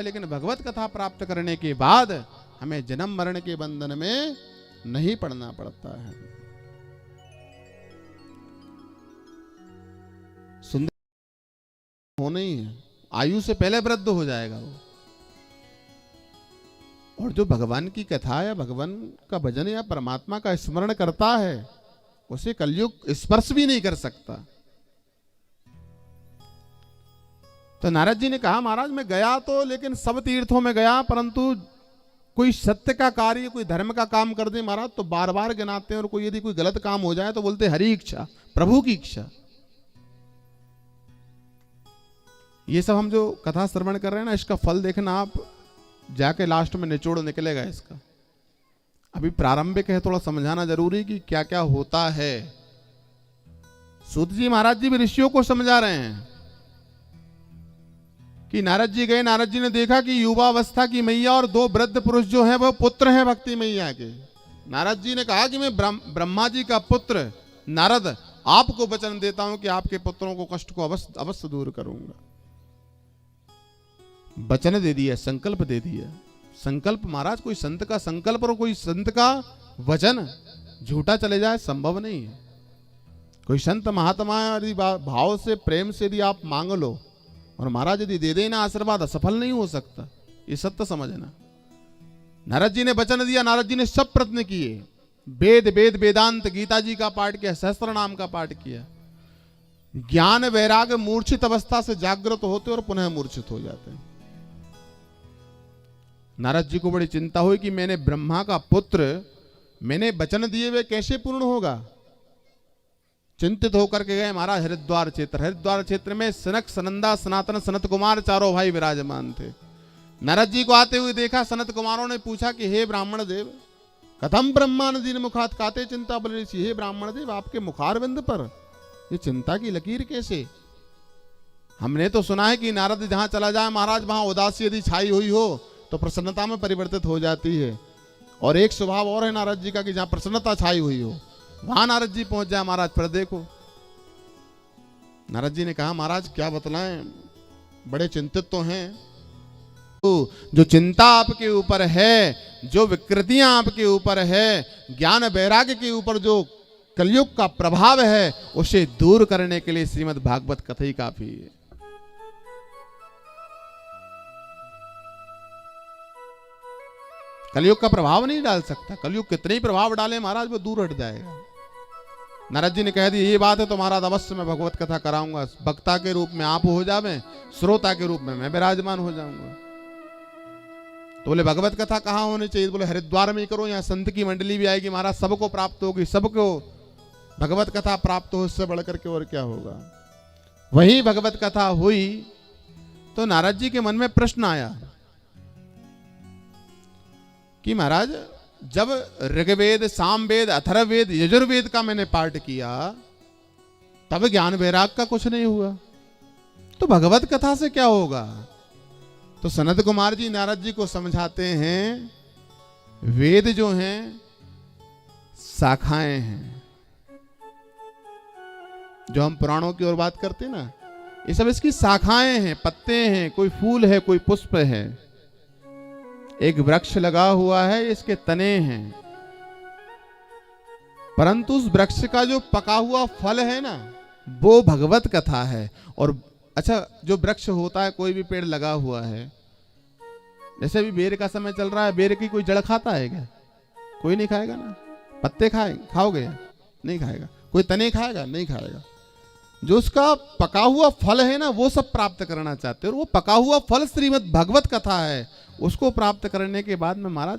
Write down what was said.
लेकिन भगवत कथा प्राप्त करने के बाद हमें जन्म मरण के बंधन में नहीं पड़ना पड़ता है। सुंदर होना ही है, आयु से पहले वृद्ध हो जाएगा वो। और जो भगवान की कथा या भगवान का भजन या परमात्मा का स्मरण करता है उसे कलयुग स्पर्श भी नहीं कर सकता। तो नारद जी ने कहा, महाराज मैं गया तो लेकिन सब तीर्थों में गया, परंतु कोई सत्य का कार्य, कोई धर्म का काम कर दे महाराज तो बार बार गिनाते हैं, और कोई यदि कोई गलत काम हो जाए तो बोलते हरि इच्छा, प्रभु की इच्छा। ये सब हम जो कथा श्रवण कर रहे हैं ना, इसका फल देखना आप जाके लास्ट में निचोड़ निकलेगा इसका। अभी प्रारंभिक है, थोड़ा समझाना जरूरी कि क्या क्या होता है। सूत जी महाराज जी भी ऋषियों को समझा रहे हैं कि नारद जी गए, नारद जी ने देखा कि युवावस्था की मैया और दो वृद्ध पुरुष जो हैं वह पुत्र हैं भक्ति मैया के। नारद जी ने कहा कि मैं ब्रह्मा जी का पुत्र नारद आपको वचन देता हूं कि आपके पुत्रों को कष्ट को अवश्य दूर करूंगा। वचन दे दिया, संकल्प दे दिया। संकल्प महाराज, कोई संत का संकल्प और कोई संत का वचन झूठा चले जाए संभव नहीं है। कोई संत महात्मा यदि भाव से प्रेम से यदि आप मांग लो और महाराज यदि दे देना आशीर्वाद, असफल नहीं हो सकता, ये सत्य समझना। नारद जी ने वचन दिया, नारद जी ने सब प्रयत्न किए, वेद वेदांत गीता जी का पाठ किया, सहस्त्र नाम का पाठ किया। ज्ञान वैराग मूर्छित अवस्था से जागृत होते और पुनः मूर्छित हो जाते हैं। नारद जी को बड़ी चिंता हुई कि मैंने ब्रह्मा का पुत्र, मैंने वचन दिए वे कैसे पूर्ण होगा। चिंतित होकर के गए महाराज हरिद्वार क्षेत्र। हरिद्वार क्षेत्र में सनक सनंदा सनातन सनत कुमार चारों भाई विराजमान थे। नारद जी को आते हुए देखा, सनत कुमारों ने पूछा कि हे ब्राह्मण देव, कथम ब्रह्मान दीन मुखात काते चिंता बल ऋषि। हे ब्राह्मण देव, आपके मुखारविंद पर ये चिंता की लकीर कैसे। हमने तो सुना है कि नारद जहां चला जाए महाराज वहां उदासी यदि छाई हुई हो तो प्रसन्नता में परिवर्तित हो जाती है। और एक स्वभाव और है नारद जी का कि जहां प्रसन्नता छाई हुई हो वहां नारद जी पहुंच जाए महाराज, पर देखो। नारद जी ने कहा, महाराज क्या बतलाएं, बड़े चिंतित तो हैं। तो जो चिंता आपके ऊपर है, जो विकृतियां आपके ऊपर है, ज्ञान वैराग्य के ऊपर जो कलयुग का प्रभाव है, उसे दूर करने के लिए श्रीमद् भागवत कथा ही काफी है। कलयुग का प्रभाव नहीं डाल सकता। कलयुग कितने ही प्रभाव डाले महाराज, वो दूर हट जाएगा। नारद जी ने कह दिया ये बात है तो महाराज अवश्य मैं भगवत कथा कराऊंगा। वक्ता के रूप में आप हो जावे, श्रोता के रूप में मैं विराजमान हो जाऊंगा। तो बोले भगवत कथा कहाँ होनी चाहिए? बोले हरिद्वार में ही करो, यहाँ संत की मंडली भी आएगी महाराज, सबको प्राप्त होगी, सबको भगवत कथा प्राप्त हो, इससे बढ़कर के और क्या होगा। वही भगवत कथा हुई तो नारद जी के मन में प्रश्न आया कि महाराज जब ऋग्वेद सामवेद अथर्ववेद यजुर्वेद का मैंने पाठ किया तब ज्ञान वैराग का कुछ नहीं हुआ, तो भगवत कथा से क्या होगा? तो सनत कुमार जी नारद जी को समझाते हैं, वेद जो हैं शाखाएं हैं। जो हम पुराणों की ओर बात करते हैं ना, ये सब इसकी शाखाएं हैं, पत्ते हैं, कोई फूल है, कोई पुष्प है। एक वृक्ष लगा हुआ है, इसके तने हैं, परंतु उस वृक्ष का जो पका हुआ फल है ना, वो भगवत कथा है। और अच्छा, जो वृक्ष होता है, कोई भी पेड़ लगा हुआ है, जैसे अभी बेर का समय चल रहा है, बेर की कोई जड़ खाता है क्या? कोई नहीं खाएगा ना। पत्ते खाओगे? नहीं खाएगा। कोई तने खाएगा? नहीं खाएगा। जो उसका पका हुआ फल है ना, वो सब प्राप्त करना चाहते हैं, और वो पका हुआ फल श्रीमद् भागवत कथा है। उसको प्राप्त करने के बाद में महाराज